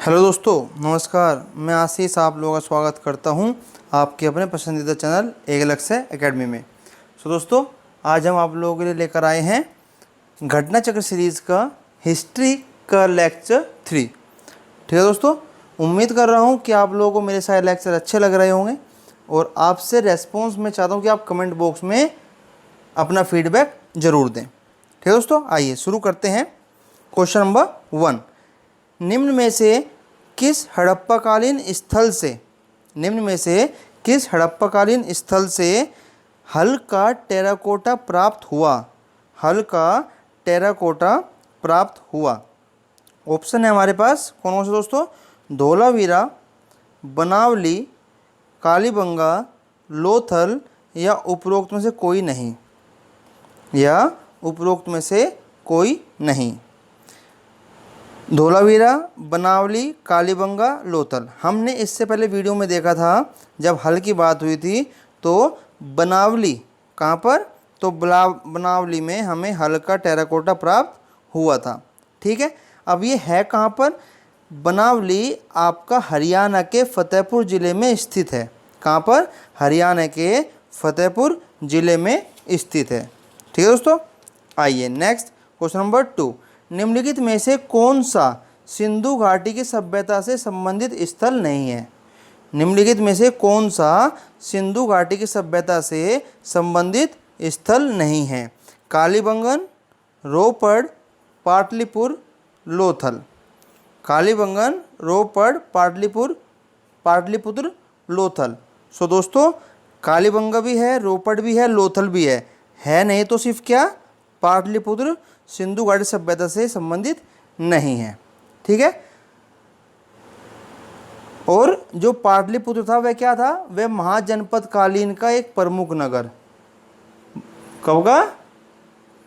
Hello दोस्तों, नमस्कार। मैं आशीष आप लोगों का स्वागत करता हूं आपके अपने पसंदीदा चैनल एक अलग से एकेडमी में। दोस्तों, आज हम आप लोगों के लिए लेकर आए हैं घटना चक्र सीरीज़ का हिस्ट्री का लेक्चर 3। ठीक है दोस्तों, उम्मीद कर रहा हूं कि आप लोगों को मेरे सारे लेक्चर अच्छे लग रहे होंगे और आपसे रेस्पॉन्स मैं चाहता हूँ कि आप कमेंट बॉक्स में अपना फीडबैक ज़रूर दें। ठीक है दोस्तों, आइए शुरू करते हैं। क्वेश्चन नंबर 1, निम्न में से किस हड़प्पाकालीन स्थल से हल का टेराकोटा प्राप्त हुआ? ऑप्शन है हमारे पास कौन कौन से दोस्तों? धोलावीरा, बनावली, कालीबंगा, लोथल या उपरोक्त में से कोई नहीं। धोलावीरा, बनावली, कालीबंगा, लोथल। हमने इससे पहले वीडियो में देखा था, जब हल की बात हुई थी तो बनावली कहाँ पर, तो बनावली में हमें हल का टेराकोटा प्राप्त हुआ था। ठीक है, अब ये है कहाँ पर? बनावली आपका हरियाणा के फतेहपुर ज़िले में स्थित है। कहाँ पर? हरियाणा के फतेहपुर ज़िले में स्थित है। ठीक है दोस्तों, आइए नेक्स्ट क्वेश्चन नंबर 2, निम्नलिखित में से कौन सा सिंधु घाटी की सभ्यता से संबंधित स्थल नहीं है? निम्नलिखित में से कौन सा सिंधु घाटी की सभ्यता से संबंधित स्थल नहीं है? कालीबंगन, रोपड़, पाटलिपुत्र, लोथल। कालीबंगन, रोपड़, पाटलिपुत्र, लोथल। सो दोस्तों, कालीबंगा भी है, रोपड़ भी है, लोथल भी है नहीं तो सिर्फ क्या? पाटलिपुत्र सिंधु घाटी सभ्यता से संबंधित नहीं है। ठीक है, और जो पाटलिपुत्र था वह क्या था? वह महाजनपद कालीन का एक प्रमुख नगर। कब का?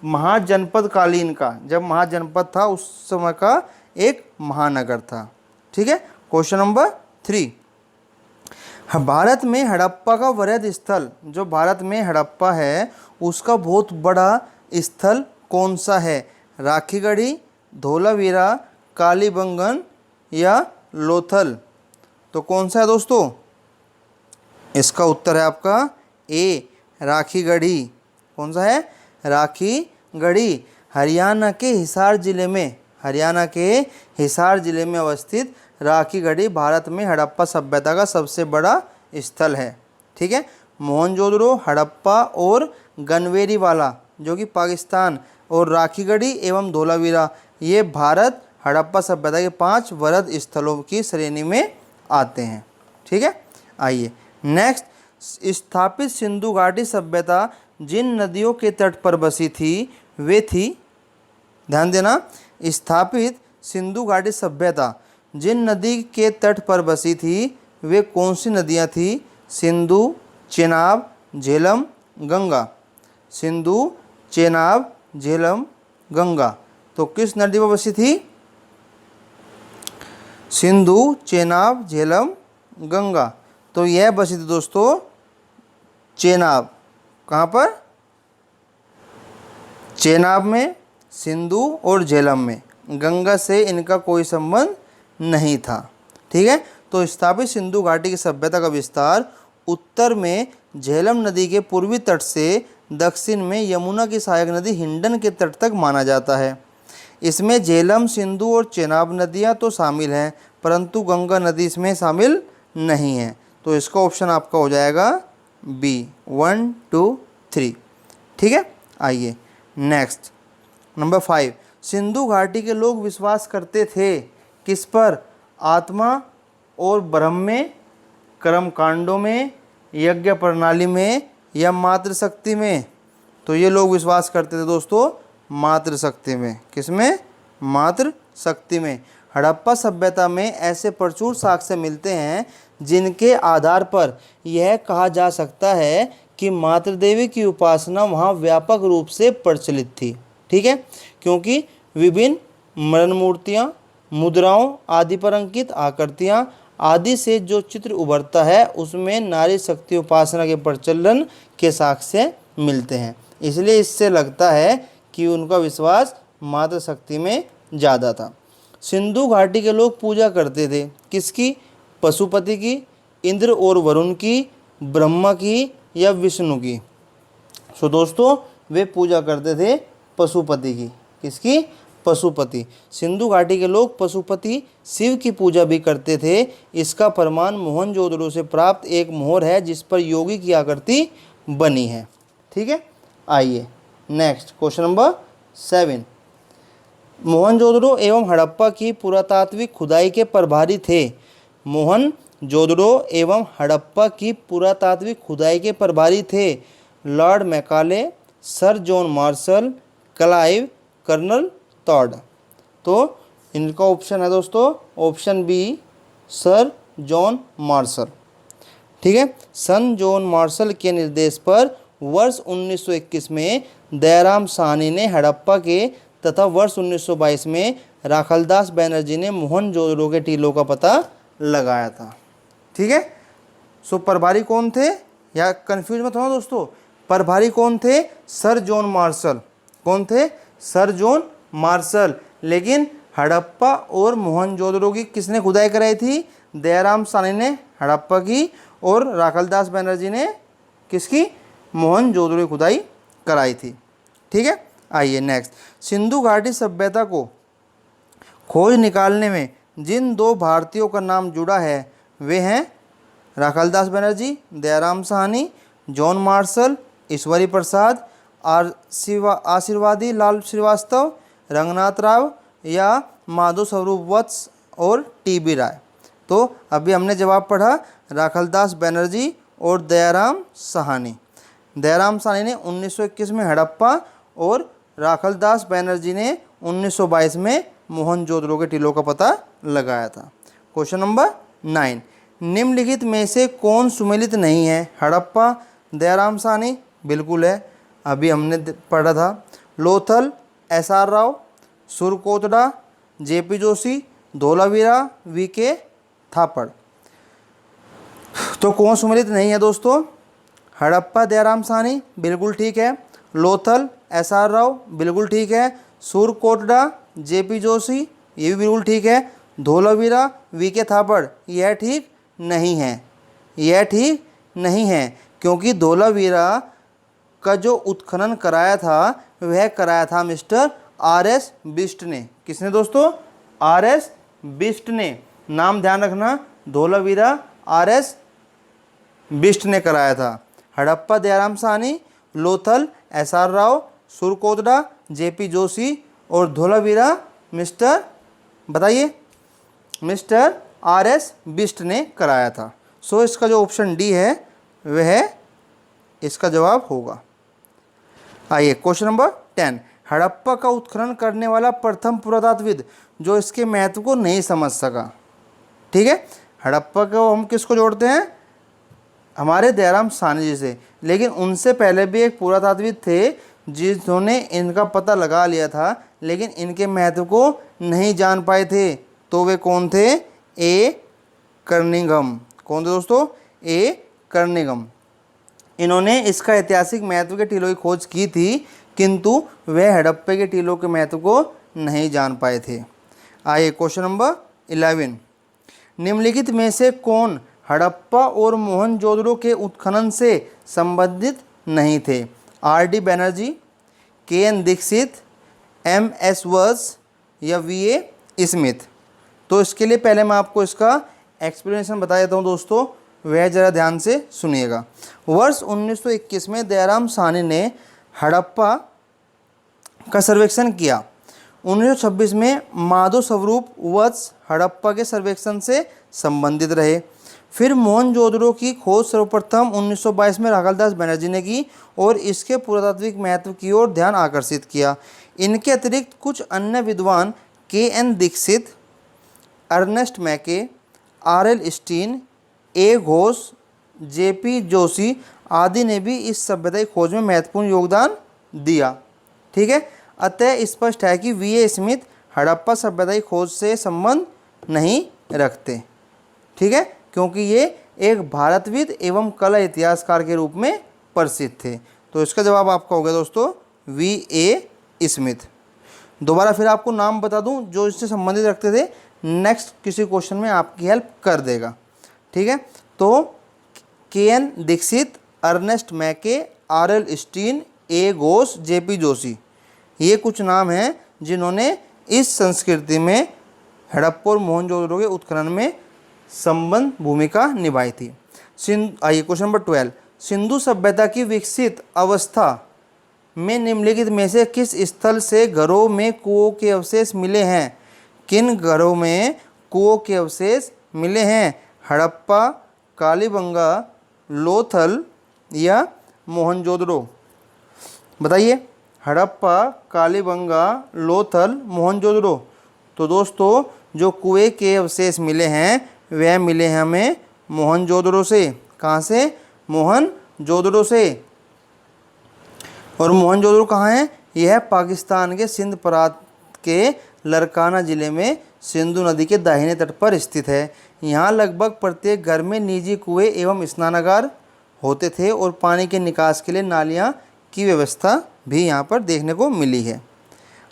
महाजनपद कालीन का, जब महाजनपद था उस समय का एक महानगर था। ठीक है, क्वेश्चन नंबर 3, भारत में हड़प्पा का वृहद स्थल, जो भारत में हड़प्पा है उसका बहुत बड़ा स्थल कौन सा है? राखीगढ़ी, धोलावीरा, कालीबंगन या लोथल। तो कौन सा है दोस्तों? इसका उत्तर है आपका ए, राखीगढ़ी। कौन सा है? राखीगढ़ी। हरियाणा के हिसार जिले में अवस्थित राखीगढ़ी भारत में हड़प्पा सभ्यता का सबसे बड़ा स्थल है। ठीक है, मोहनजोदड़ो, हड़प्पा और गनवेरीवाला जो कि पाकिस्तान, और राखीगढ़ी एवं धोलावीरा ये भारत हड़प्पा सभ्यता के 5 वृहद स्थलों की श्रेणी में आते हैं। ठीक है, आइए नेक्स्ट, स्थापित सिंधु घाटी सभ्यता जिन नदियों के तट पर बसी थी वे थी, ध्यान देना, स्थापित सिंधु घाटी सभ्यता जिन नदी के तट पर बसी थी वे कौन सी नदियाँ थी? सिंधु, चेनाब, झेलम, गंगा। सिंधु, चेनाब, झेलम, गंगा। तो किस नदी पर बसी थी? सिंधु, चेनाब, झेलम, गंगा। तो यह बसी थी दोस्तों चेनाब। कहाँ पर? चेनाब में, सिंधु और झेलम में। गंगा से इनका कोई संबंध नहीं था। ठीक है, तो स्थापित सिंधु घाटी की सभ्यता का विस्तार उत्तर में झेलम नदी के पूर्वी तट से दक्षिण में यमुना की सहायक नदी हिंडन के तट तक माना जाता है। इसमें झेलम, सिंधु और चेनाब नदियां तो शामिल हैं, परंतु गंगा नदी इसमें शामिल नहीं है। तो इसका ऑप्शन आपका हो जाएगा बी, 1, 2, 3। ठीक है, आइए नेक्स्ट नंबर 5, सिंधु घाटी के लोग विश्वास करते थे किस पर? आत्मा और ब्रह्म में, कर्मकांडों में, यज्ञ प्रणाली में या मातृशक्ति में? तो ये लोग विश्वास करते थे दोस्तों मातृशक्ति में। किसमें? मातृशक्ति में। हड़प्पा सभ्यता में ऐसे प्रचुर साक्ष्य मिलते हैं जिनके आधार पर यह कहा जा सकता है कि मातृदेवी की उपासना वहाँ व्यापक रूप से प्रचलित थी। ठीक है, क्योंकि विभिन्न मरण मूर्तियाँ, मुद्राओं आदि पर अंकित आकृतियाँ आदि से जो चित्र उभरता है उसमें नारी शक्ति उपासना के प्रचलन के साक्ष्य मिलते हैं। इसलिए इससे लगता है कि उनका विश्वास मातृशक्ति में ज़्यादा था। सिंधु घाटी के लोग पूजा करते थे किसकी? पशुपति की, इंद्र और वरुण की, ब्रह्मा की या विष्णु की? सो दोस्तों वे पूजा करते थे पशुपति की। किसकी? पशुपति। सिंधु घाटी के लोग पशुपति शिव की पूजा भी करते थे। इसका प्रमाण मोहनजोदड़ो से प्राप्त एक मोहर है जिस पर योगी की आकृति बनी है। ठीक है, आइए नेक्स्ट क्वेश्चन नंबर 7। मोहनजोदड़ो एवं हड़प्पा की पुरातात्विक खुदाई के प्रभारी थे। मोहनजोदड़ो एवं हड़प्पा की पुरातात्विक खुदाई के प्रभारी थे lord Macaulay, sir John Marshall, Clive, colonel Tod. तो इनका ऑप्शन है दोस्तों option B, sir John Marshall. ठीक है, सन जॉन मार्शल के निर्देश पर वर्ष 1921 में दयाराम साहनी ने हड़प्पा के तथा वर्ष 1922 में राखलदास बनर्जी ने मोहनजोदड़ो के टीलों का पता लगाया था। ठीक है, सो प्रभारी कौन थे? या कंफ्यूज मत होना दोस्तों, प्रभारी कौन थे? Sir John martial. कौन थे? Sir John martial. लेकिन हड़प्पा और मोहनजोदड़ो की किसने खुदाई कराई थी? दयाराम साहनी ने हड़प्पा की और राखलदास बनर्जी ने किसकी? मोहनजोदड़ो की खुदाई कराई थी। ठीक है, आइए नेक्स्ट। सिंधु घाटी सभ्यता को खोज निकालने में जिन दो भारतीयों का नाम जुड़ा है वे हैं राखलदास बनर्जी, दयाराम साहनी, जॉन मार्शल, ईश्वरी प्रसाद, आशीर्वादी लाल श्रीवास्तव, रंगनाथ राव या माधव स्वरूप वत्स और टी.बी. राय। तो अभी हमने जवाब पढ़ा राखलदास बनर्जी और दयाराम साहनी। दयाराम साहनी ने 1921 में हड़प्पा और राखलदास बनर्जी ने 1922 में मोहनजोदड़ो के टीलों का पता लगाया था। Question number 9। निम्नलिखित में से कौन सुमेलित नहीं है? हड़प्पा, दयाराम साहनी बिल्कुल है, अभी हमने पढ़ा था। Lothal, S R. Rao, Surkotada, J P. Joshi, Dholavira, V K. Thapar. तो कौन सुमेलित नहीं है दोस्तों? हड़प्पा, दयाराम साहनी बिल्कुल ठीक है। लोथल, एस.आर. राव बिल्कुल ठीक है। सुरकोटड़ा, जे.पी. जोशी ये भी बिल्कुल ठीक है। धोलावीरा, वी.के. थापड़ यह ठीक नहीं है। यह ठीक नहीं है क्योंकि धोलावीरा का जो उत्खनन कराया था वह कराया था मिस्टर आर.एस. बिष्ट ने। किसने दोस्तों? आर.एस. बिष्ट ने। नाम ध्यान रखना, धोलावीरा आर.एस. बिष्ट ने कराया था। हड़प्पा, दयाराम साहनी, लोथल, एस.आर. राव, सुरकोटड़ा, जे.पी. जोशी और धोलावीरा मिस्टर बताइए मिस्टर आर.एस. बिष्ट ने कराया था। सो इसका जो ऑप्शन डी है वह इसका जवाब होगा। आइए क्वेश्चन नंबर 10। हड़प्पा का उत्खनन करने वाला प्रथम पुरातत्वविद जो इसके महत्व को नहीं समझ सका। ठीक है, हड़प्पा को हम किसको जोड़ते हैं? हमारे दयाराम साहनी जी से। लेकिन उनसे पहले भी एक पुरातत्वविद थे जिन्होंने इनका पता लगा लिया था लेकिन इनके महत्व को नहीं जान पाए थे। तो वे कौन थे? ए. कर्निघन। कौन थे दोस्तों? ए. कर्निघन। इन्होंने इसका ऐतिहासिक महत्व के टीलों की खोज की थी किंतु वह हड़प्पे के टीलों के महत्व को नहीं जान पाए थे। आइए क्वेश्चन नंबर 11। निम्नलिखित में से कौन हड़प्पा और मोहनजोदड़ो के उत्खनन से संबंधित नहीं थे? R D. Banerjee, K N. Dikshit, M S. Vats या वी.ए. स्मिथ। तो इसके लिए पहले मैं आपको इसका एक्सप्लेनेशन बता देता हूँ दोस्तों, वह ज़रा ध्यान से सुनिएगा। वर्ष 1921 में दयाराम साहनी ने हड़प्पा का सर्वेक्षण किया। 1926 में माधव स्वरूप वत्स हड़प्पा के सर्वेक्षण से संबंधित रहे। फिर मोहनजोदड़ो की खोज सर्वप्रथम 1922 में राखलदास बनर्जी ने की और इसके पुरातात्विक महत्व की ओर ध्यान आकर्षित किया। इनके अतिरिक्त कुछ अन्य विद्वान के.एन. दीक्षित, अर्नेस्ट मैके, आर.एल. स्टीन, ए. घोष, जे.पी. जोशी आदि ने भी इस सभ्यता की खोज में महत्वपूर्ण योगदान दिया। ठीक है, अतः स्पष्ट है कि वी.ए. स्मिथ हड़प्पा सभ्यता की खोज से संबंध नहीं रखते। ठीक है, क्योंकि ये एक भारतविद एवं कला इतिहासकार के रूप में प्रसिद्ध थे। तो इसका जवाब आपका हो गया दोस्तों वी.ए. स्मिथ। दोबारा फिर आपको नाम बता दूं जो इससे संबंधित रखते थे, नेक्स्ट किसी क्वेश्चन में आपकी हेल्प कर देगा। ठीक है, तो के.एन. दीक्षित, अर्नेस्ट मैके, आर.एल. स्टीन, ए. घोष, जे.पी. जोशी, ये कुछ नाम हैं जिन्होंने इस संस्कृति में हड़प्पा और मोहनजोदड़ो के उत्खनन में संबंध भूमिका निभाई थी। आइए क्वेश्चन नंबर 12, सिंधु सभ्यता की विकसित अवस्था में निम्नलिखित में से किस स्थल से घरों में कुओं के अवशेष मिले हैं? किन घरों में कुओं के अवशेष मिले हैं? हड़प्पा, कालीबंगा, लोथल या मोहनजोदड़ो? बताइए, हड़प्पा, कालीबंगा, लोथल, मोहनजोदड़ो? तो दोस्तों जो कुएं के अवशेष मिले हैं वह मिले हैं हमें मोहनजोदड़ो से। कहाँ से? मोहनजोदड़ो से। और मोहनजोदड़ो कहाँ है? यह पाकिस्तान के सिंध प्रांत के लरकाना ज़िले में सिंधु नदी के दाहिने तट पर स्थित है। यहाँ लगभग प्रत्येक घर में निजी कुएं एवं स्नानागार होते थे और पानी के निकास के लिए नालियाँ की व्यवस्था भी यहाँ पर देखने को मिली है।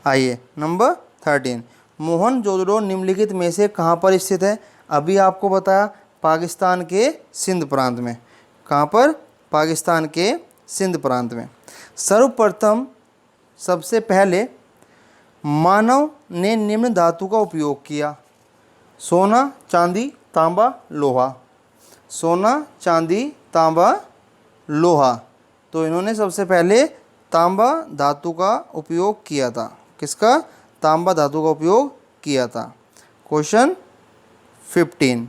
आइए नंबर 13, मोहनजोदड़ो निम्नलिखित में से कहाँ पर स्थित है? अभी आपको बताया पाकिस्तान के सिंध प्रांत में। कहाँ पर? पाकिस्तान के सिंध प्रांत में। सर्वप्रथम सबसे पहले मानव ने निम्न धातु का उपयोग किया: सोना, चांदी, तांबा, लोहा। सोना, चांदी, तांबा, लोहा। तो इन्होंने सबसे पहले तांबा धातु का उपयोग किया था। किसका? तांबा धातु का उपयोग किया था। क्वेश्चन 15,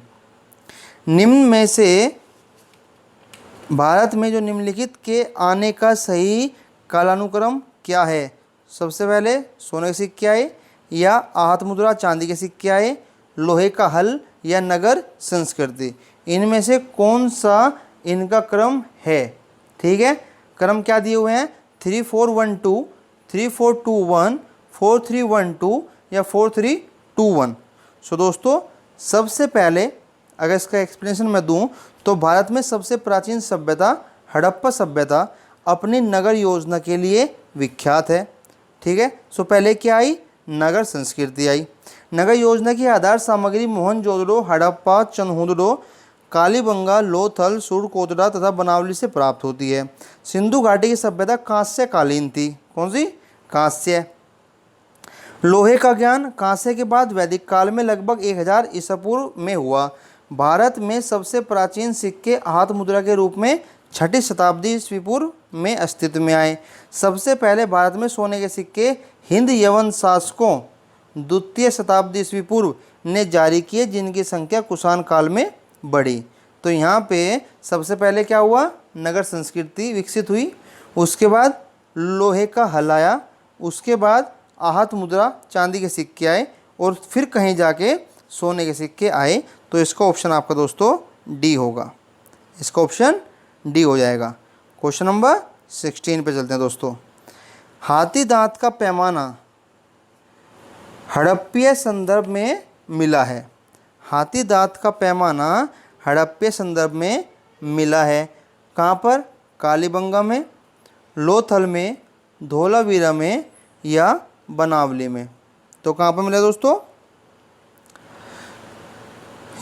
निम्न में से भारत में जो निम्नलिखित के आने का सही कालानुक्रम क्या है? सबसे पहले सोने के सिक्के आए या आहत मुद्रा चांदी के सिक्के आए, लोहे का हल या नगर संस्कृति? इनमें से कौन सा इनका क्रम है? ठीक है, क्रम क्या दिए हुए हैं? 3412, 3421, 4312 या 4321। सो दोस्तों सबसे पहले अगर इसका एक्सप्लेनेशन मैं दूं तो भारत में सबसे प्राचीन सभ्यता हड़प्पा सभ्यता अपनी नगर योजना के लिए विख्यात है। ठीक है, सो पहले क्या आई? नगर संस्कृति आई। नगर योजना की आधार सामग्री मोहनजोदड़ो, हड़प्पा, चन्हुदड़ो, कालीबंगा, लोथल, सुरकोतड़ा तथा बनावली से प्राप्त होती है। सिंधु घाटी की सभ्यता कांस्य कालीन थी। कौन सी? कांस्य। लोहे का ज्ञान कांस्य के बाद वैदिक काल में लगभग 1000 ईसा पूर्व में हुआ। भारत में सबसे प्राचीन सिक्के आहत मुद्रा के रूप में 6ठी शताब्दी ईस्वी पूर्व में अस्तित्व में आए। सबसे पहले भारत में सोने के सिक्के हिंद यवन शासकों 2य शताब्दी ईस्वी पूर्व ने जारी किए, जिनकी संख्या कुषाण काल में बढ़ी। तो यहाँ पे सबसे पहले क्या हुआ? नगर संस्कृति विकसित हुई। उसके बाद लोहे का हल आया, उसके बाद आहत मुद्रा चांदी के सिक्के आए और फिर कहीं जाके सोने के सिक्के आए। तो इसका ऑप्शन आपका दोस्तों डी होगा। इसका ऑप्शन डी हो जाएगा। क्वेश्चन नंबर 16 पे चलते हैं दोस्तों। हाथी दांत का पैमाना हड़प्पीय संदर्भ में मिला है। हाथी दांत का पैमाना हड़प्पीय संदर्भ में मिला है। कहाँ पर? कालीबंगा में, लोथल में, धोलावीरा में या बनावली में? तो कहाँ पर मिला दोस्तों?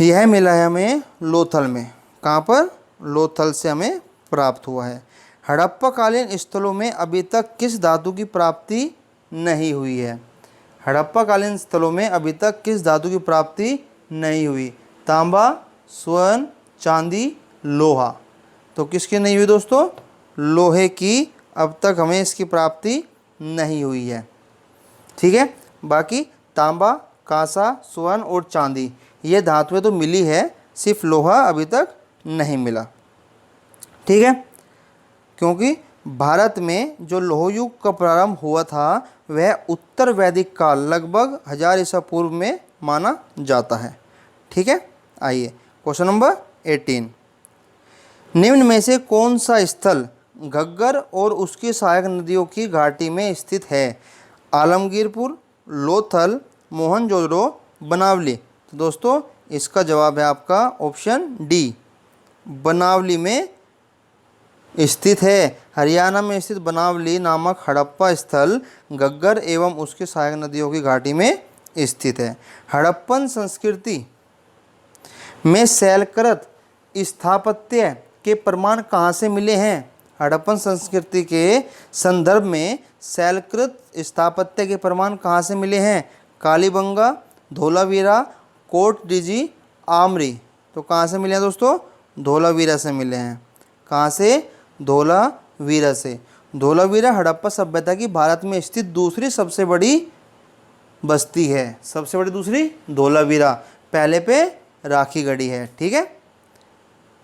यह मिला है हमें लोथल में। कहाँ पर? लोथल से हमें प्राप्त हुआ है। हड़प्पा कालीन स्थलों में अभी तक किस धातु की प्राप्ति नहीं हुई है? हड़प्पा कालीन स्थलों में अभी तक किस धातु की प्राप्ति नहीं हुई? तांबा, स्वर्ण, चांदी, लोहा। तो किसकी नहीं हुई दोस्तों? लोहे की अब तक हमें इसकी प्राप्ति नहीं हुई है। ठीक है, बाकी तांबा, कांसा, स्वर्ण और चांदी ये धातुएं तो मिली है, सिर्फ लोहा अभी तक नहीं मिला। ठीक है, क्योंकि भारत में जो लौह युग का प्रारंभ हुआ था वह उत्तर वैदिक काल लगभग 1000 ईसा पूर्व में माना जाता है। ठीक है, आइए क्वेश्चन नंबर 18, निम्न में से कौन सा स्थल घग्गर और उसकी सहायक नदियों की घाटी में स्थित है? आलमगीरपुर, लोथल, मोहनजोदड़ो, बनावली? तो दोस्तों इसका जवाब है आपका ऑप्शन डी, बनावली में स्थित है। हरियाणा में स्थित बनावली नामक हड़प्पा स्थल घग्गर एवं उसके सहायक नदियों की घाटी में स्थित है। हड़प्पन संस्कृति में शैलकृत स्थापत्य के प्रमाण कहाँ से मिले हैं? हड़प्पन संस्कृति के संदर्भ में शैलकृत स्थापत्य के प्रमाण कहाँ से मिले हैं? कालीबंगा, धोलावीरा, कोट डिजी, आमरी। तो कहाँ से मिले हैं दोस्तों? धोलावीरा से मिले हैं। कहाँ से? धोलावीरा से। धोलावीरा हड़प्पा सभ्यता की भारत में स्थित दूसरी सबसे बड़ी बस्ती है। सबसे बड़ी दूसरी धोलावीरा, पहले पे राखीगढ़ी है। ठीक है,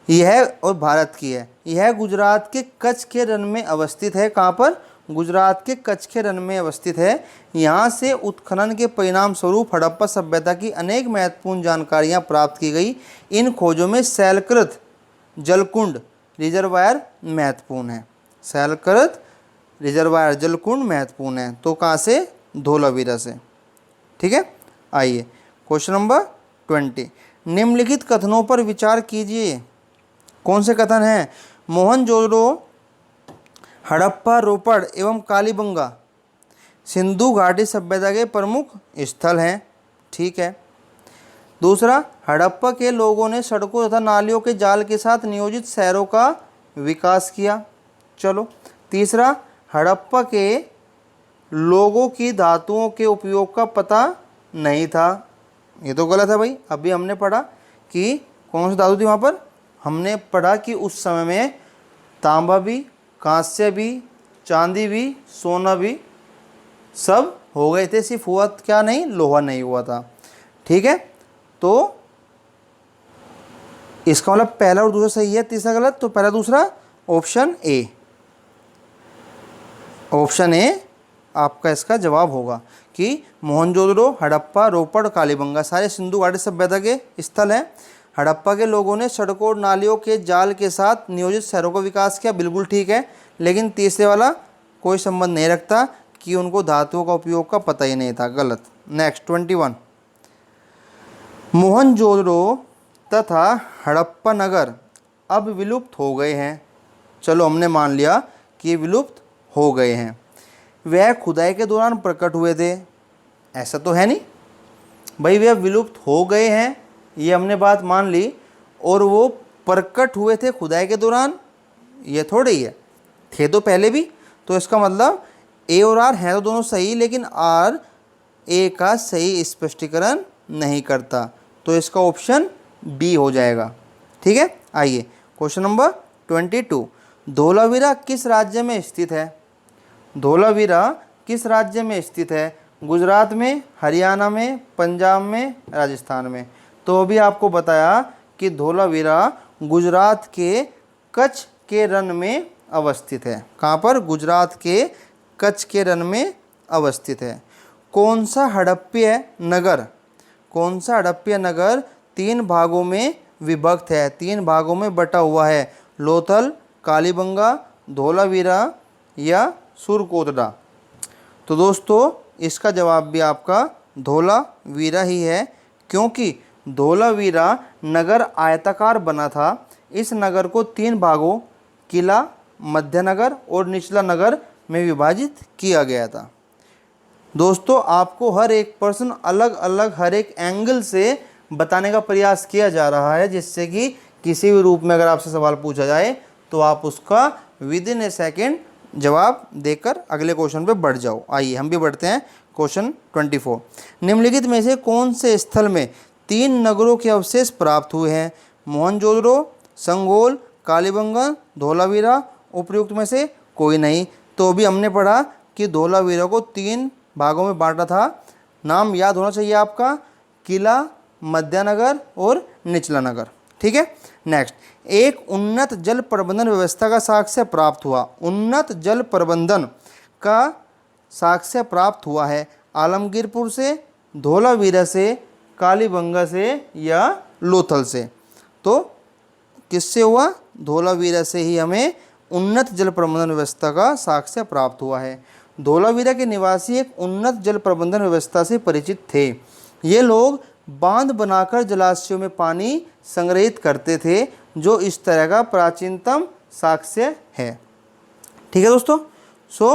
यह और भारत की है। यह गुजरात के कच्छ के रण में अवस्थित है। कहाँ पर? गुजरात के कच्छ के रण में अवस्थित है। यहाँ से उत्खनन के परिणाम स्वरूप हड़प्पा सभ्यता की अनेक महत्वपूर्ण जानकारियाँ प्राप्त की गई। इन खोजों में शैलकृत जलकुंड रिजर्वायर महत्वपूर्ण है। शैलकृत रिजर्वायर जलकुंड महत्वपूर्ण है। तो कहाँ से? धोलावीरा से। ठीक है, आइए क्वेश्चन नंबर 20। निम्नलिखित कथनों पर विचार कीजिए। कौन से कथन हैं? मोहनजोदड़ो, हड़प्पा, रोपड़ एवं कालीबंगा सिंधु घाटी सभ्यता के प्रमुख स्थल हैं। ठीक है। दूसरा, हड़प्पा के लोगों ने सड़कों तथा नालियों के जाल के साथ नियोजित शहरों का विकास किया। चलो। तीसरा, हड़प्पा के लोगों की धातुओं के उपयोग का पता नहीं था। ये तो गलत है भाई। अभी हमने पढ़ा कि कौन सी धातु थी वहाँ पर। हमने पढ़ा कि उस समय में तांबा भी, कांस्य भी, चांदी भी, सोना भी सब हो गए थे, सिर्फ हुआ क्या नहीं? लोहा नहीं हुआ था। ठीक है, तो इसका मतलब पहला और दूसरा सही है, तीसरा गलत। तो पहला दूसरा ऑप्शन ए, ऑप्शन ए आपका इसका जवाब होगा कि मोहनजोदड़ो, हड़प्पा, रोपड़, कालीबंगा सारे सिंधु घाटी सभ्यता के स्थल हैं। हड़प्पा के लोगों ने सड़कों और नालियों के जाल के साथ नियोजित शहरों का विकास किया, बिल्कुल ठीक है। लेकिन तीसरे वाला कोई संबंध नहीं रखता कि उनको धातुओं का उपयोग का पता ही नहीं था, गलत। नेक्स्ट 21। मोहनजोदड़ो तथा हड़प्पा नगर अब विलुप्त हो गए हैं। चलो, हमने मान लिया कि ये विलुप्त हो गए हैं। वह खुदाई के दौरान प्रकट हुए थे, ऐसा तो है नहीं भाई। वह विलुप्त हो गए हैं, ये हमने बात मान ली। और वो प्रकट हुए थे खुदाई के दौरान, ये थोड़े ही है, थे तो पहले भी। तो इसका मतलब ए और आर हैं तो दोनों सही, लेकिन आर ए का सही स्पष्टीकरण नहीं करता। तो इसका ऑप्शन बी हो जाएगा। ठीक है, आइए क्वेश्चन नंबर 22। धोलावीरा किस राज्य में स्थित है? धोलावीरा किस राज्य में स्थित है? गुजरात में, हरियाणा में, पंजाब में, राजस्थान में। तो अभी आपको बताया कि धोलावीरा गुजरात के कच्छ के रण में अवस्थित है। कहाँ पर? गुजरात के कच्छ के रण में अवस्थित है। कौन सा हड़प्पीय नगर, कौन सा हड़प्पीय नगर 3 भागों में विभक्त है, 3 भागों में बटा हुआ है? लोथल, कालीबंगा, धोलावीरा या सुरकोटड़ा। तो दोस्तों इसका जवाब भी आपका धोलावीरा ही है, क्योंकि धोलावीरा नगर आयताकार बना था। इस नगर को 3 भागों, किला, मध्य नगर और निचला नगर में विभाजित किया गया था। दोस्तों आपको हर एक प्रश्न अलग अलग हर एक एंगल से बताने का प्रयास किया जा रहा है, जिससे कि किसी भी रूप में अगर आपसे सवाल पूछा जाए तो आप उसका विद इन ए सेकेंड जवाब देकर अगले क्वेश्चन पे बढ़ जाओ। आइए हम भी बढ़ते हैं। क्वेश्चन 24। निम्नलिखित में से कौन से स्थल में 3 नगरों के अवशेष प्राप्त हुए हैं? मोहनजोदड़ो, संगोल, कालीबंगा, धोलावीरा। उपयुक्त में से कोई नहीं। तो अभी हमने पढ़ा कि धोलावीरा को 3 भागों में बांटा था। नाम याद होना चाहिए आपका, किला, मध्यानगर और निचला नगर। ठीक है। नेक्स्ट, एक उन्नत जल प्रबंधन व्यवस्था का साक्ष्य प्राप्त हुआ। उन्नत जल प्रबंधन का साक्ष्य प्राप्त हुआ है आलमगीरपुर से, धोलावीरा से, कालीबंगा से या लोथल से। तो किससे हुआ? धोलावीरा से ही हमें उन्नत जल प्रबंधन व्यवस्था का साक्ष्य प्राप्त हुआ है। धोलावीरा के निवासी एक उन्नत जल प्रबंधन व्यवस्था से परिचित थे। ये लोग बांध बनाकर जलाशयों में पानी संग्रहित करते थे, जो इस तरह का प्राचीनतम साक्ष्य है। ठीक है दोस्तों। सो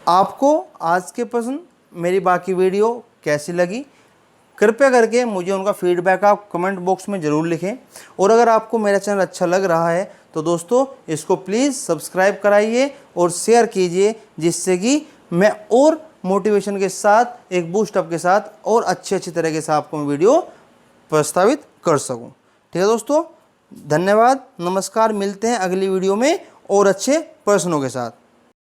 आपको आज के प्रश्न, मेरी बाकी वीडियो कैसी लगी, कृपया करके मुझे उनका फीडबैक आप कमेंट बॉक्स में ज़रूर लिखें। और अगर आपको मेरा चैनल अच्छा लग रहा है तो दोस्तों इसको प्लीज़ सब्सक्राइब कराइए और शेयर कीजिए, जिससे कि मैं और मोटिवेशन के साथ, एक बूस्ट अप के साथ और अच्छी तरीके से आपको मैं वीडियो प्रस्तावित कर सकूं। ठीक है दोस्तों, धन्यवाद, नमस्कार। मिलते हैं अगली वीडियो में और अच्छे प्रश्नों के साथ।